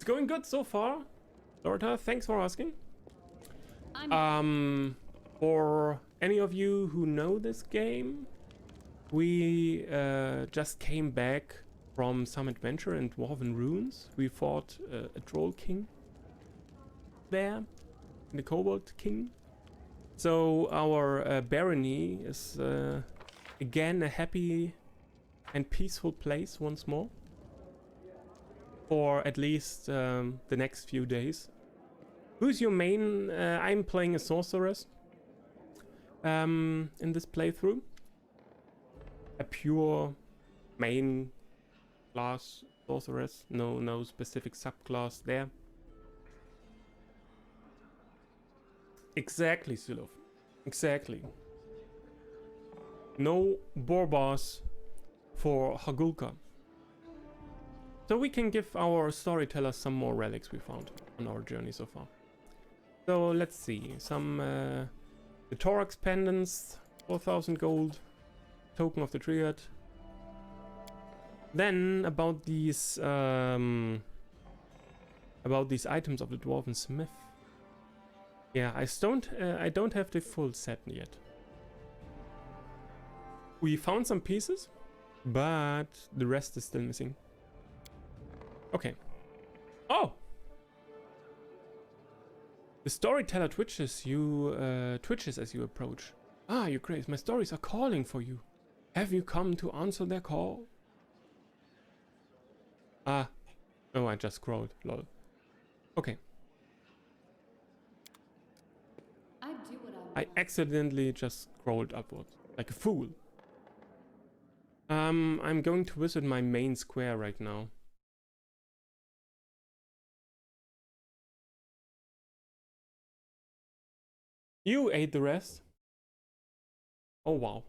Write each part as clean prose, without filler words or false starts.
It's going good so far. Lorta, thanks for asking. For any of you who know this game, we just came back from some adventure in Dwarven Ruins. We fought a Troll King there, the Kobold King. So our barony is again a happy and peaceful place once more. For at least the next few days. Who's your main? I'm playing a sorceress in this playthrough. A pure main class sorceress. No specific subclass there. Exactly, Silov. Exactly. No borbas for Hagulka. So we can give our storytellers some more relics we found on our journey so far. So let's see. Some the Thorax pendants, 4,000 gold, token of the Triad. Then about these items of the Dwarven Smith. Yeah, I don't have the full set yet. We found some pieces, but the rest is still missing. Okay. Oh! The storyteller twitches as you approach. Ah, you Grace, my stories are calling for you. Have you come to answer their call? Ah. Oh, I just scrolled. Lol. Okay. I accidentally just scrolled upwards. Like a fool. I'm going to visit my main square right now. You ate the rest? Oh wow.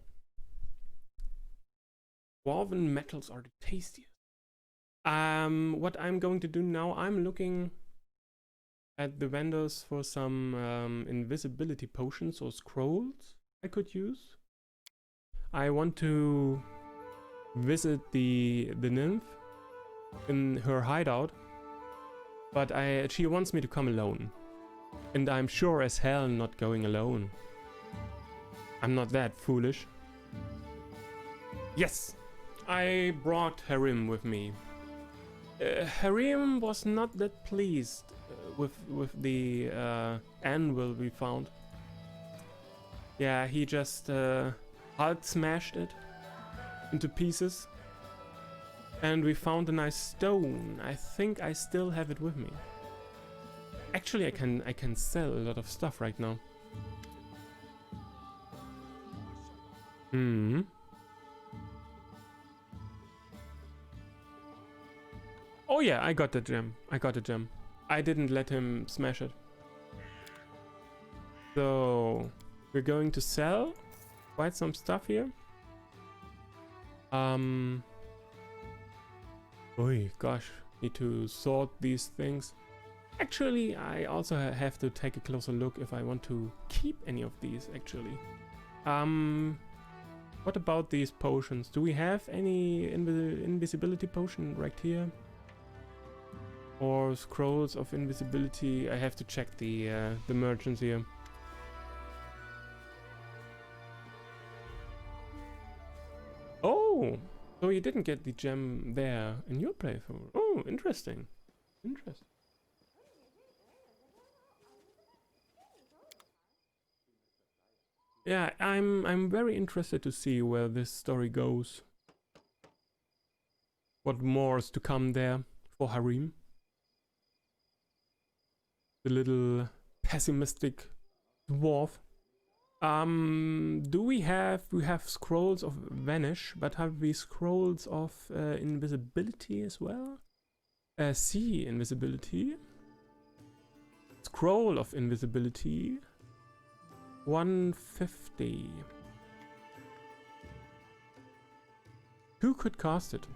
Dwarven metals are the tastiest. What I'm going to do now, I'm looking at the vendors for some invisibility potions or scrolls I could use. I want to visit the nymph in her hideout, but she wants me to come alone. And I'm sure as hell not going alone. I'm not that foolish. Yes! I brought Harim with me. Harim was not that pleased with the anvil we found. Yeah, he just Hulk smashed it into pieces. And we found a nice stone. I think I still have it with me. Actually, I can sell a lot of stuff right now. Hmm. Oh yeah, I got the gem. I got a gem. I didn't let him smash it. So we're going to sell quite some stuff here. Oh gosh, need to sort these things. Actually, I also have to take a closer look if I want to keep any of these, actually. What about these potions? Do we have any invisibility potion right here? Or scrolls of invisibility? I have to check the merchants here. Oh! So you didn't get the gem there in your playthrough. Oh, interesting. Interesting. Yeah, I'm very interested to see where this story goes. What more is to come there for Harim? The little pessimistic dwarf. Do we have scrolls of vanish, but have we scrolls of invisibility as well? See invisibility. Scroll of invisibility. 150. Who could cast it?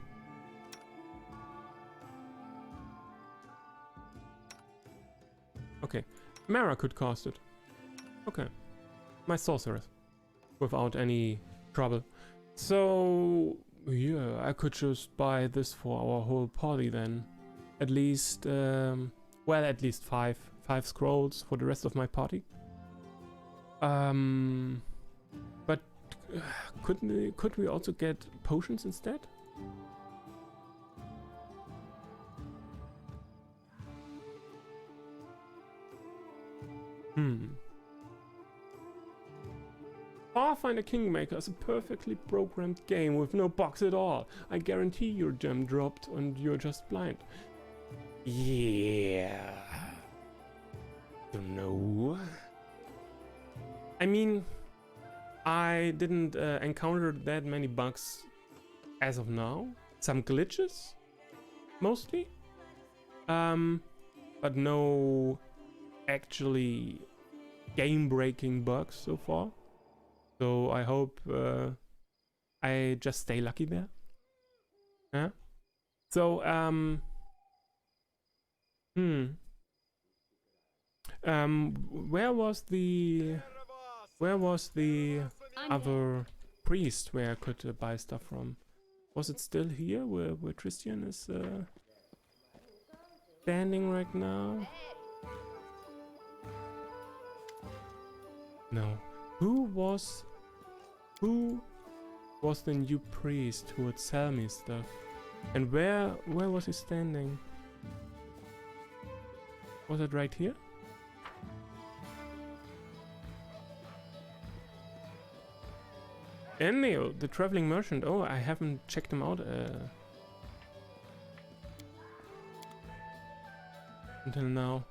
Okay, Mara could cast it. Okay, my sorceress, without any trouble. So yeah, I could just buy this for our whole party then. at least, well, at least five scrolls for the rest of my party. But could we also get potions instead? Pathfinder Kingmaker is a perfectly programmed game with no bugs at all. I guarantee your gem dropped and you're just blind. Yeah. Don't know. I mean, I didn't encounter that many bugs as of now. Some glitches, mostly. But no actually game-breaking bugs so far. So I hope I just stay lucky there. Yeah. So where was the other priest where I could buy stuff from? Was it still here where Christian is standing right now? No. Who was the new priest who would sell me stuff? And where was he standing? Was it right here? Ennio, the traveling merchant. Oh, I haven't checked him out until now.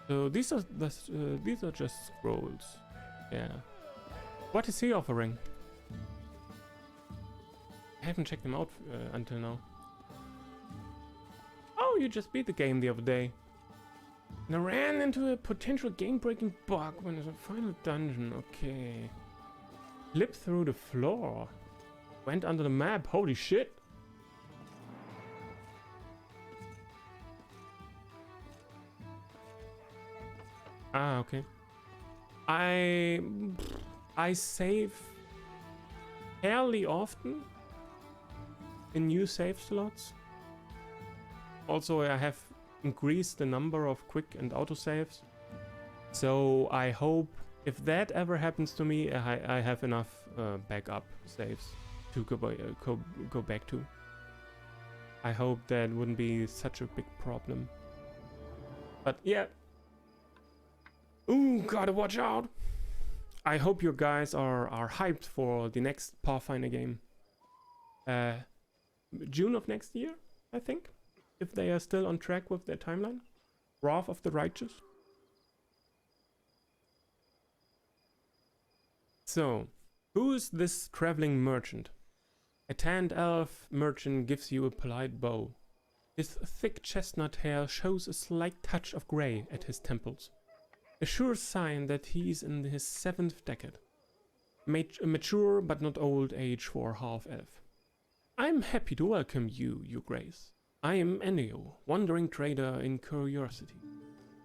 So these are just scrolls. Yeah. What is he offering? I haven't checked him out until now. Oh, you just beat the game the other day. And I ran into a potential game-breaking bug when it's a final dungeon. Okay. Slipped through the floor. Went under the map. Holy shit. Ah, okay. I save fairly often in new save slots. Also, I have increased the number of quick and autosaves. So I hope if that ever happens to me, I have enough backup saves to go back to. I hope that wouldn't be such a big problem. But yeah. Ooh, gotta watch out. I hope you guys are hyped for the next Pathfinder game. June of next year, I think. If they are still on track with their timeline. Wrath of the Righteous. So, who is this traveling merchant? A tanned elf merchant gives you a polite bow. His thick chestnut hair shows a slight touch of grey at his temples. A sure sign that he's in his 7th decade. Mature but not old age for half-elf. I'm happy to welcome you, your grace. I am Ennio, wandering trader in curiosity.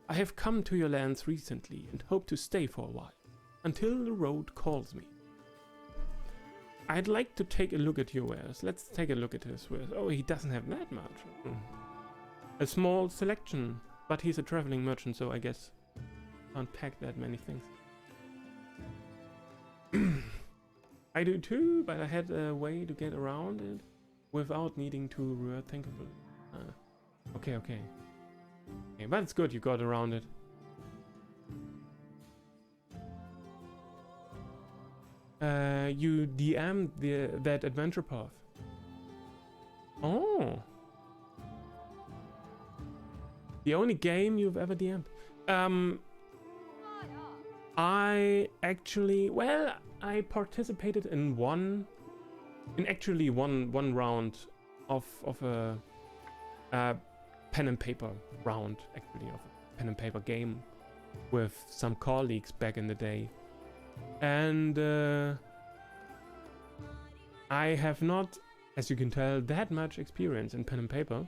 I have come to your lands recently and hope to stay for a while, until the road calls me. I'd like to take a look at your wares. Let's take a look at his wares. Oh, he doesn't have that much. A small selection, but he's a traveling merchant, so I guess can't pack that many things. I do too, but I had a way to get around it without needing to think of it. Okay, but it's good you got around it. You DM'd that adventure path. Oh. The only game you've ever DM'd. I actually, well, I participated in one round of a pen and paper round, actually, of a pen and paper game with some colleagues back in the day. And I have not, as you can tell, that much experience in pen and paper.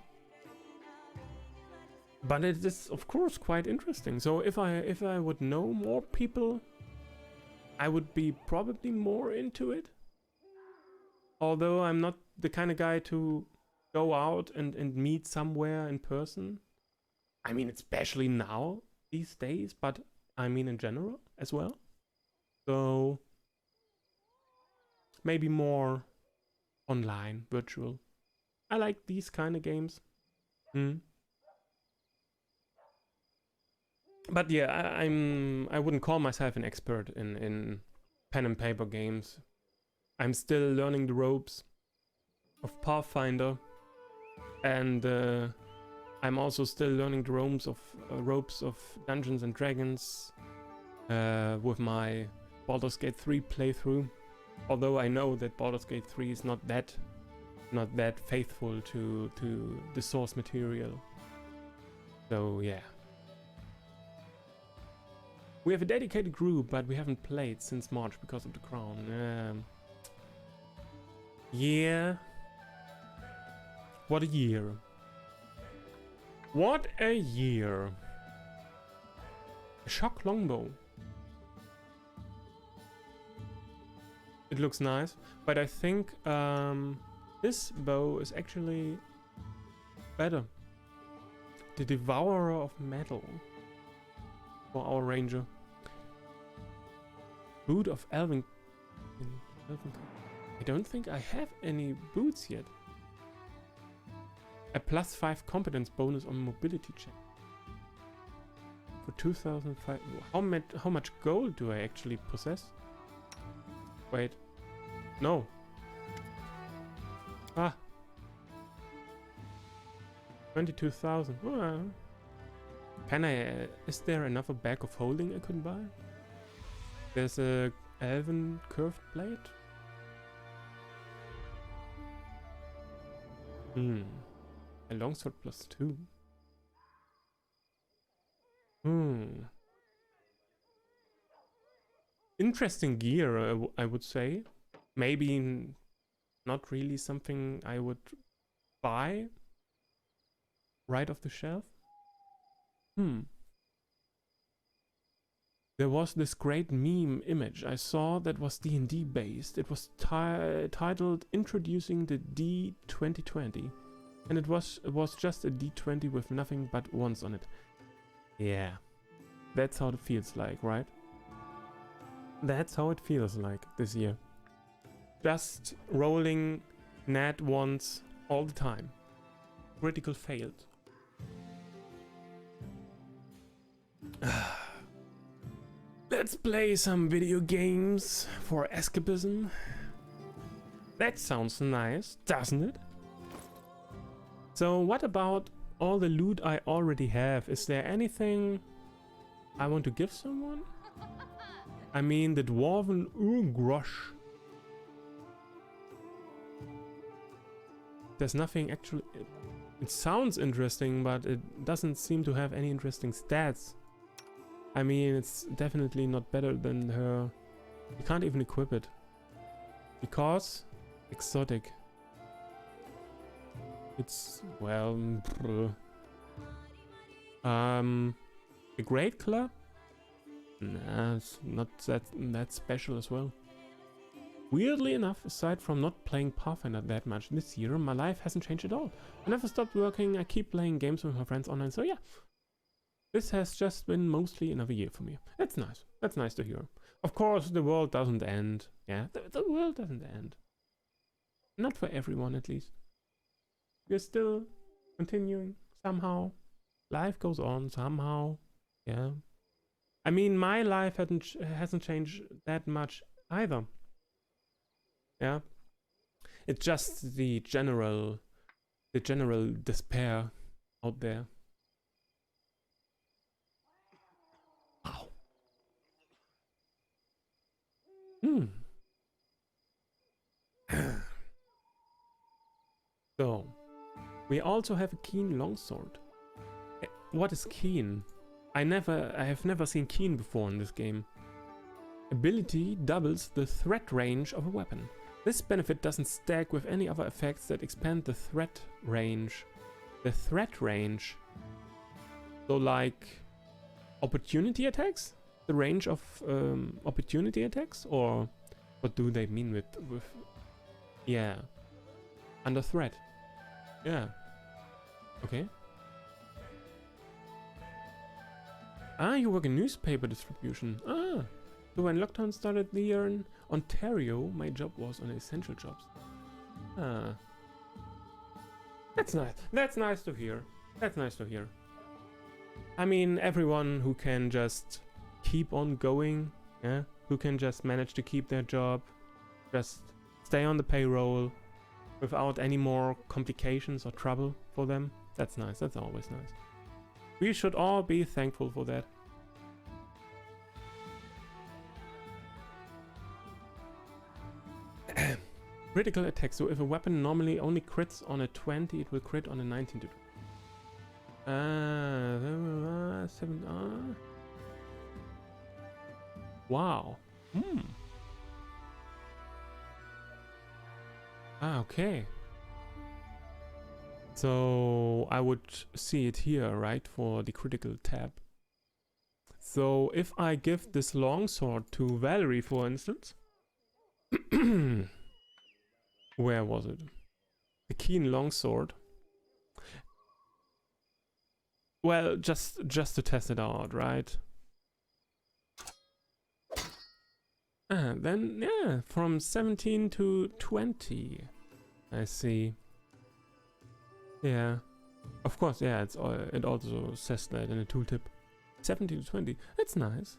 But it is, of course, quite interesting. So if I would know more people, I would be probably more into it. Although I'm not the kind of guy to go out and meet somewhere in person. I mean, especially now, these days, but I mean in general as well. So maybe more online, virtual. I like these kind of games. But yeah, I wouldn't call myself an expert in pen and paper games. I'm still learning the ropes of Pathfinder, and I'm also still learning the ropes of Dungeons and Dragons with my Baldur's Gate 3 playthrough. Although I know that Baldur's Gate 3 is not that faithful to the source material. So yeah. We have a dedicated group, but we haven't played since March because of the crown. Yeah. What a year. What a year. A shock longbow. It looks nice, but I think this bow is actually better. The Devourer of Metal for our ranger. Boot of Elven. I don't think I have any boots yet. A +5 competence bonus on mobility check. For 2005. How much gold do I actually possess? Wait. No. Ah. 22,000. Can I... is there another bag of holding I could buy? There's a elven curved blade. A longsword +2. Interesting gear, I would say. Maybe not really something I would buy right off the shelf. There was this great meme image I saw that was D&D based. It was titled Introducing the D2020. And it was just a D20 with nothing but ones on it. Yeah. That's how it feels like, right? That's how it feels like this year. Just rolling nat ones all the time. Critical failed. Let's play some video games for escapism. That sounds nice, doesn't it? So what about all the loot I already have? Is there anything I want to give someone? I mean, the Dwarven Urgrosh. There's nothing actually... It sounds interesting, but it doesn't seem to have any interesting stats. I mean, it's definitely not better than her. You can't even equip it. Because... exotic. It's... well... a Great Club? Nah, it's not that special as well. Weirdly enough, aside from not playing Pathfinder that much this year, my life hasn't changed at all. I never stopped working, I keep playing games with my friends online, so yeah. This has just been mostly another year for me. That's nice. That's nice to hear. Of course, the world doesn't end. Yeah, the world doesn't end. Not for everyone, at least. We're still continuing somehow. Life goes on somehow. Yeah. I mean, my life hasn't changed that much either. Yeah. It's just the general despair out there. Wow. So, we also have a keen longsword. What is keen? I have never seen keen before in this game. Ability doubles the threat range of a weapon. This benefit doesn't stack with any other effects that expand the threat range. The threat range. So like opportunity attacks? The range of opportunity attacks? Or what do they mean with yeah. Under threat. Yeah. Okay. Ah, you work in newspaper distribution. Ah. So when lockdown started here in Ontario, my job was on essential jobs. Ah. That's nice. That's nice to hear. That's nice to hear. I mean, everyone who can just keep on going, yeah, who can just manage to keep their job, just stay on the payroll without any more complications or trouble for them. That's nice. That's always nice. We should all be thankful for that. Critical attack. So if a weapon normally only crits on a 20, it will crit on a 19 to 7. Wow. Okay. So I would see it here, right, for the critical tab. So if I give this longsword to Valerie, for instance, where was it? The keen longsword. Well, just to test it out, right? Then yeah, from 17 to 20. I see. Yeah, of course. Yeah, it also says that in the tooltip. 17 to 20. That's nice.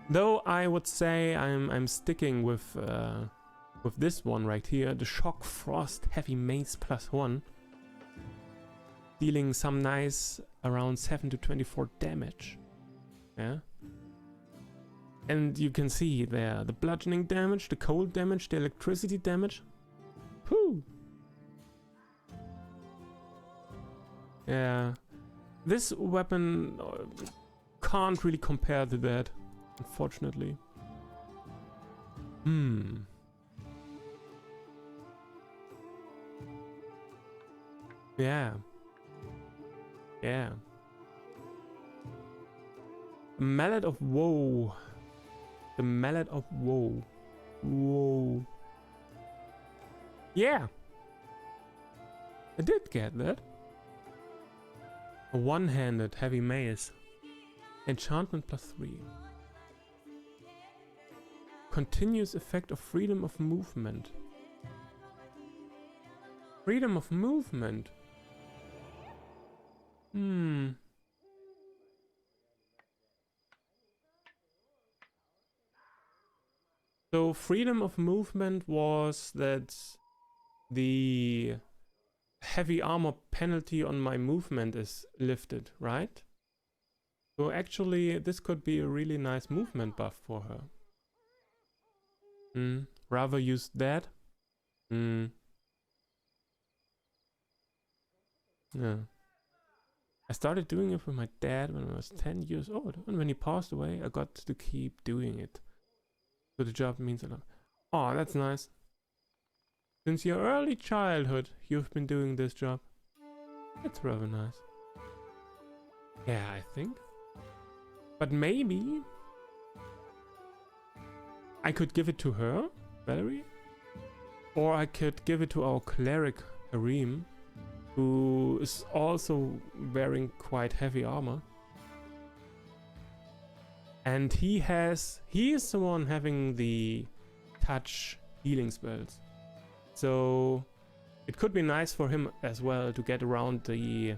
Though I would say I'm sticking with this one right here, the Shock Frost Heavy Mace +1, dealing some nice around 7 to 24 damage. Yeah. And you can see there the bludgeoning damage, the cold damage, the electricity damage. Whew. Yeah. This weapon can't really compare to that, unfortunately. Yeah. Yeah. Mallet of Woe. The Mallet of Woe. Whoa. Yeah. I did get that. A one-handed heavy mace. Enchantment +3. Continuous effect of freedom of movement. Freedom of movement. So freedom of movement was that the heavy armor penalty on my movement is lifted, right? So actually this could be a really nice movement buff for her. Rather use that. Yeah. I started doing it with my dad when I was 10 years old, and when he passed away, I got to keep doing it. So the job means a lot. Oh, that's nice. Since your early childhood, you've been doing this job. That's rather nice. Yeah, I think. But maybe I could give it to her, Valerie, or I could give it to our cleric, Harim, who is also wearing quite heavy armor. And he is the one having the touch healing spells. So it could be nice for him as well to get around the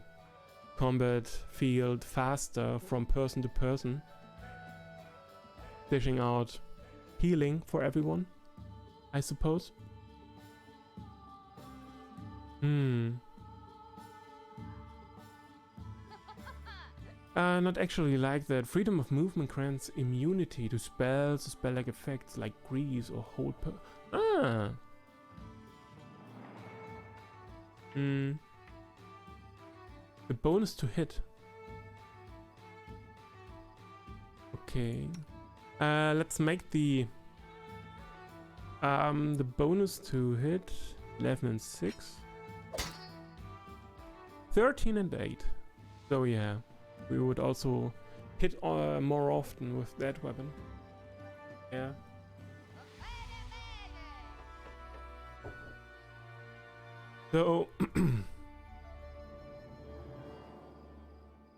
combat field faster from person to person, dishing out healing for everyone, I suppose. Not actually like that. Freedom of movement grants immunity to spells, spell-like effects like grease or hold The bonus to hit. Okay. Let's make the bonus to hit 11 and 6. 13 and 8. So yeah, we would also hit more often with that weapon. Yeah. So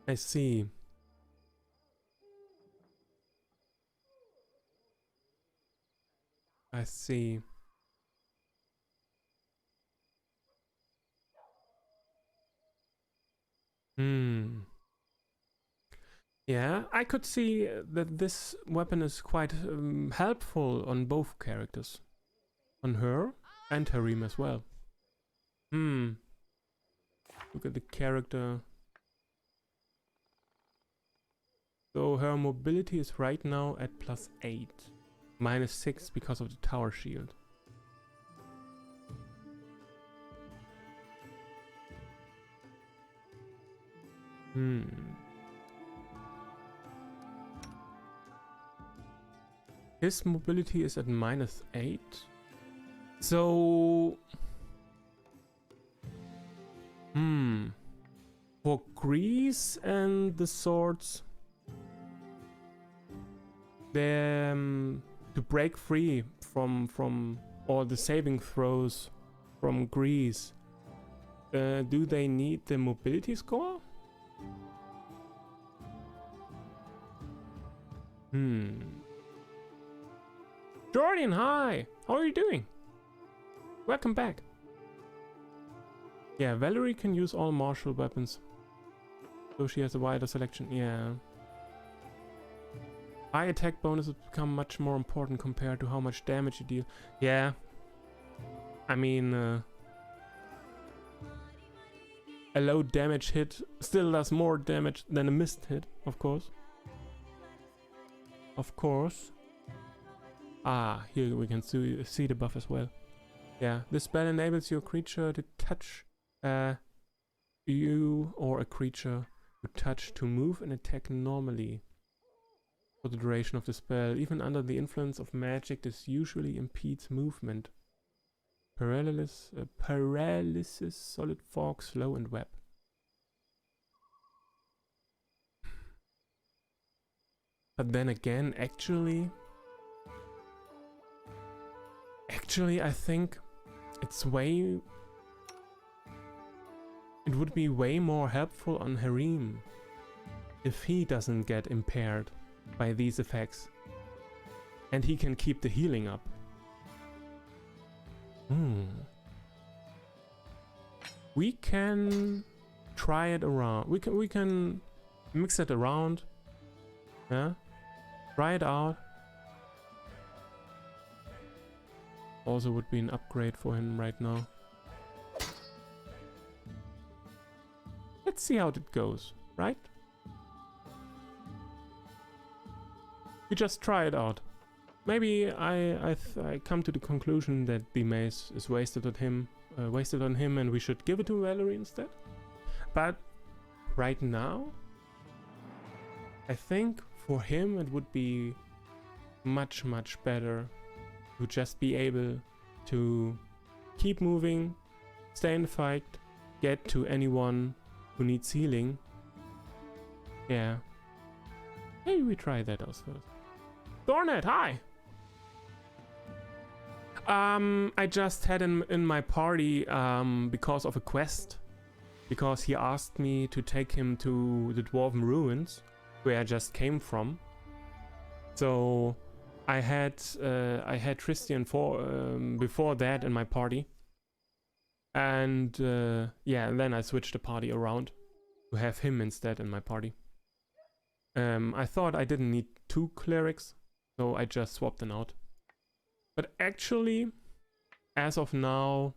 I see. I see. Hmm. Yeah, I could see that this weapon is quite helpful on both characters. On her and Harim as well. Hmm. Look at the character. So her mobility is right now at +8. -6 because of the tower shield. Hmm. His mobility is at -8. So... For Grease and the swords... to break free from all the saving throws from Grease, do they need the mobility score? Jordan, hi! How are you doing? Welcome back. Yeah, Valerie can use all martial weapons. So she has a wider selection, yeah. High attack bonuses become much more important compared to how much damage you deal. Yeah. I mean, a low damage hit still does more damage than a missed hit, of course. Of course. Ah, here we can see the buff as well. Yeah, this spell enables your creature to touch you or a creature you touch to move and attack normally for the duration of the spell. Even under the influence of magic, this usually impedes movement. Paralysis, solid fog, slow, and web. But then again, actually, I think it would be way more helpful on Harim if he doesn't get impaired by these effects and he can keep the healing up. We can try it around. We can mix it around. Yeah, try it out. Also would be an upgrade for him right now. Let's see how it goes, right? We just try it out. Maybe I come to the conclusion that the mace is wasted on him, and we should give it to Valerie instead. But right now, I think for him it would be much better to just be able to keep moving, stay in the fight, get to anyone who needs healing. Yeah. Maybe we try that out first. Thornet, hi! I just had him in my party because of a quest. Because he asked me to take him to the Dwarven Ruins, where I just came from. So I had Tristian before that in my party. And yeah, and then I switched the party around to have him instead in my party. I thought I didn't need 2 clerics, so I just swapped them out. But actually, as of now,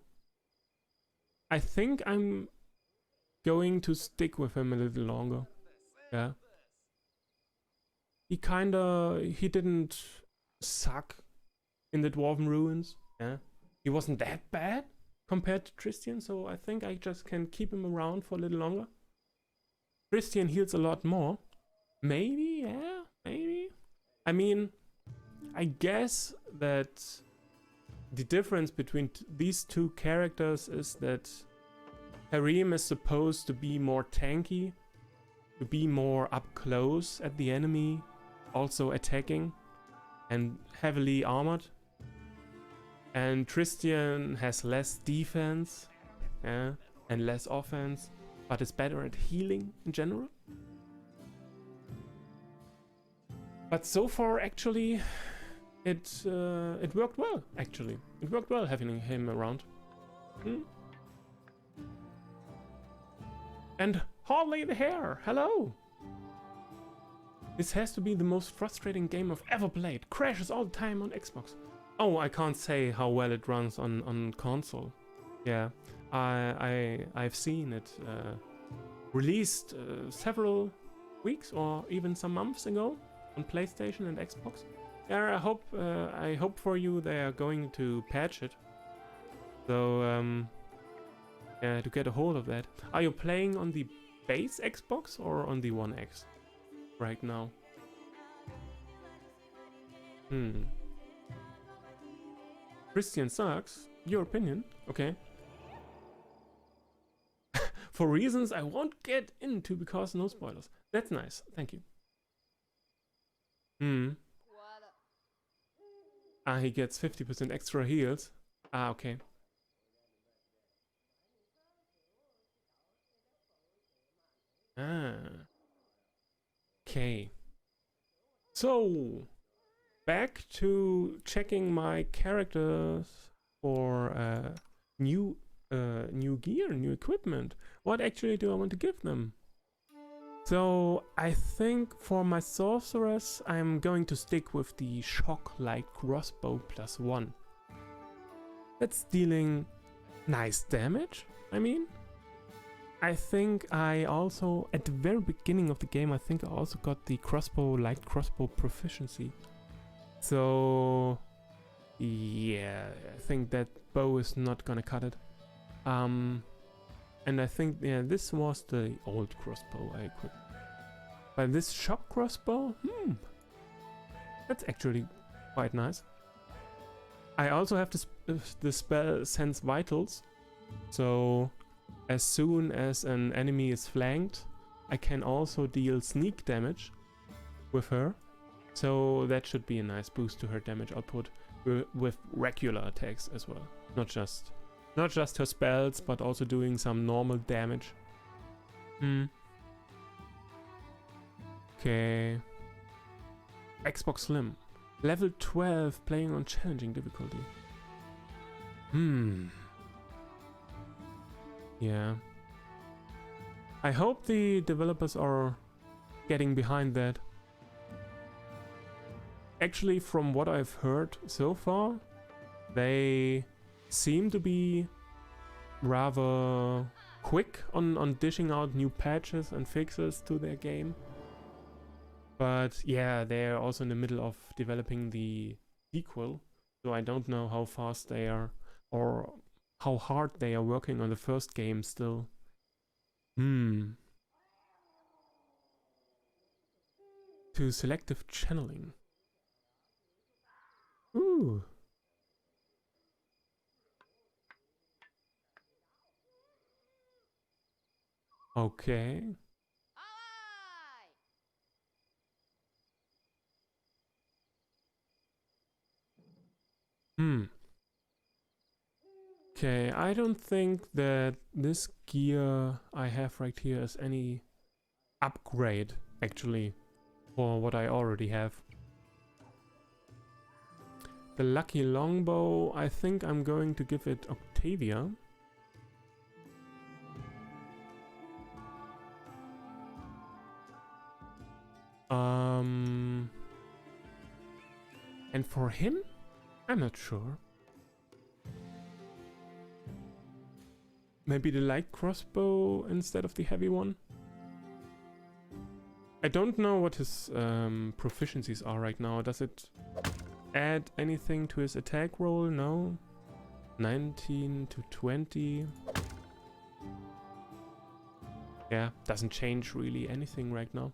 I think I'm going to stick with him a little longer. Yeah. He didn't suck in the Dwarven Ruins. Yeah. He wasn't that bad compared to Tristian, so I think I just can keep him around for a little longer. Tristian heals a lot more. Maybe, yeah, maybe. I mean, I guess that the difference between these 2 characters is that Harim is supposed to be more tanky, to be more up close at the enemy, also attacking, and heavily armored. And Tristian has less defense, yeah, and less offense, but is better at healing in general. But so far, actually, it worked well. Actually, it worked well having him around. And Harley the Hare, hello. This has to be the most frustrating game I've ever played. Crashes all the time on Xbox. Oh, I can't say how well it runs on console. Yeah, I've seen it released several weeks or even some months ago on PlayStation and Xbox. Yeah, I hope for you they are going to patch it. So yeah, to get a hold of that. Are you playing on the base Xbox or on the One X right now? Christian sucks. Your opinion? Okay. For reasons I won't get into because no spoilers. That's nice. Thank you. Ah, he gets 50% extra heals. Ah, okay. Ah. Okay. So, back to checking my characters for new gear, new equipment. What actually do I want to give them? So I think for my sorceress, I'm going to stick with the shock light crossbow +1. That's dealing nice damage. I mean, I think I also, at the very beginning of the game, I think I also got the light crossbow proficiency. So yeah, I think that bow is not gonna cut it. And I think, yeah, this was the old crossbow I equipped. But this shock crossbow, that's actually quite nice. I also have the spell Sense Vitals, so as soon as an enemy is flanked, I can also deal sneak damage with her. So that should be a nice boost to her damage output with regular attacks as well. Not just her spells, but also doing some normal damage. Okay. Xbox Slim. Level 12, playing on challenging difficulty. Yeah. I hope the developers are getting behind that. Actually, from what I've heard so far, they seem to be rather quick on dishing out new patches and fixes to their game. But yeah, they're also in the middle of developing the sequel, so I don't know how fast they are or how hard they are working on the first game still. To selective channeling. Ooh. Okay. Okay, I don't think that this gear I have right here is any upgrade, actually, for what I already have. The lucky longbow, I think I'm going to give it Octavia. And for him, I'm not sure. Maybe the light crossbow instead of the heavy one? I don't know what his proficiencies are right now. Does it add anything to his attack roll? No. 19 to 20. Yeah, doesn't change really anything right now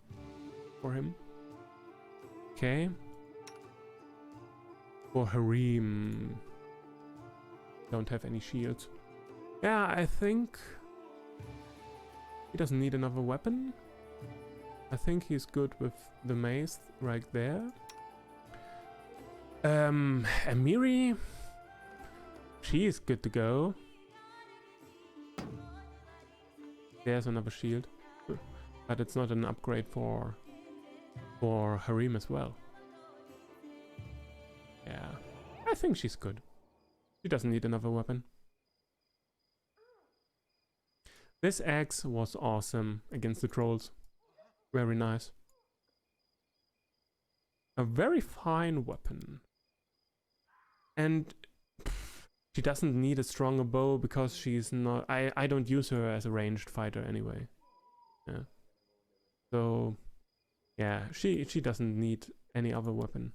for him. Okay. For Harem. Don't have any shields. Yeah, I think he doesn't need another weapon. I think he's good with the mace right there. Amiri, she is good to go. There's another shield, but it's not an upgrade for Harem as well. Yeah, I think she's good. She doesn't need another weapon. This axe was awesome against the trolls. Very nice. A very fine weapon. And she doesn't need a stronger bow because she's not... I don't use her as a ranged fighter anyway. Yeah. So, yeah, she doesn't need any other weapon.